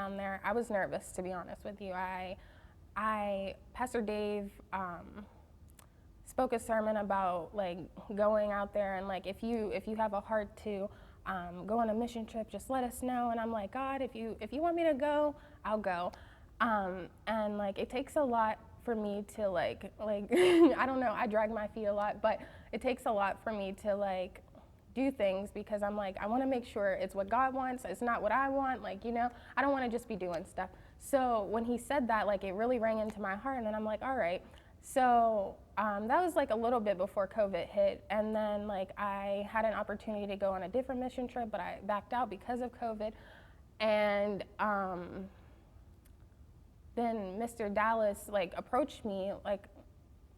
down there, I was nervous, to be honest with you. Pastor Dave spoke a sermon about like going out there and like if you have a heart to go on a mission trip, just let us know. And I'm like, God, if you want me to go, I'll go. And like it takes a lot for me to like I don't know, I drag my feet a lot, but it takes a lot for me to like do things because I'm like, I want to make sure it's what God wants, it's not what I want, like, you know, I don't want to just be doing stuff. So when he said that, like it really rang into my heart, and then I'm like, all right. So that was like a little bit before COVID hit, and then like I had an opportunity to go on a different mission trip, but I backed out because of COVID. And then Mr. Dallas like approached me like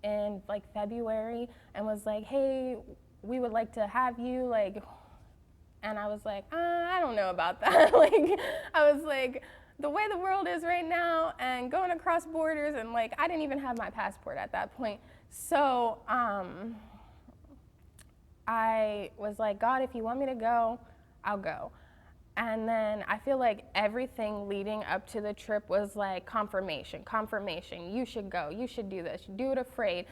in like February and was like, hey, we would like to have you, like, and I was like, I don't know about that. Like, I was like, the way the world is right now and going across borders, and like I didn't even have my passport at that point. So I was like, God, if you want me to go, I'll go. And then I feel like everything leading up to the trip was like confirmation. You should go, you should do this, do it afraid.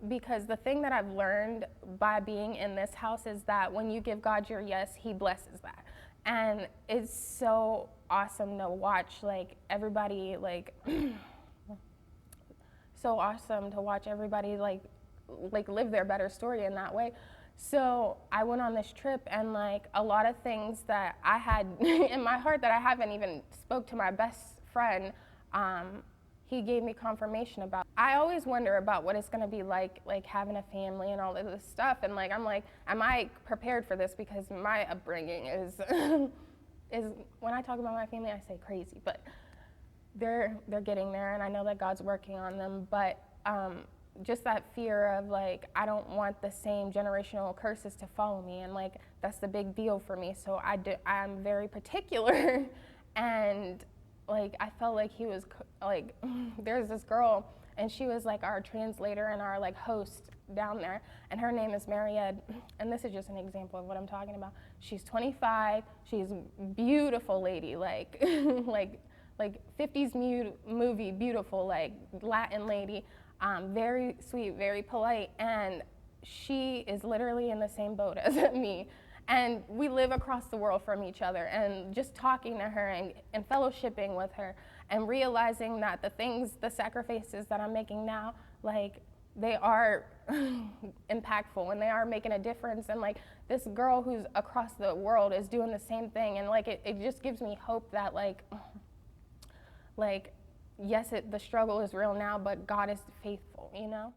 Because the thing that I've learned by being in this house is that when you give God your yes, he blesses that. And it's so awesome to watch like everybody like, so awesome to watch everybody like live their better story in that way. So I went on this trip, and like a lot of things that I had in my heart that I haven't even spoke to my best friend, he gave me confirmation about. I always wonder about what it's gonna be like having a family and all of this stuff, and like I'm like, am I prepared for this? Because my upbringing is, is when I talk about my family, I say crazy, but they're getting there, and I know that God's working on them, but just that fear of like, I don't want the same generational curses to follow me, and like that's the big deal for me. So I'm very particular, and like I felt like he was like, there's this girl, and she was like our translator and our like host down there, and her name is Mariette, and this is just an example of what I'm talking about. She's 25, she's a beautiful lady, like like 50s movie beautiful, like Latin lady. Very sweet, very polite, and she is literally in the same boat as me. And we live across the world from each other, and just talking to her and fellowshipping with her and realizing that the sacrifices that I'm making now, like they are impactful and they are making a difference. And like this girl who's across the world is doing the same thing, and like it just gives me hope that like yes, the struggle is real now, but God is faithful, you know?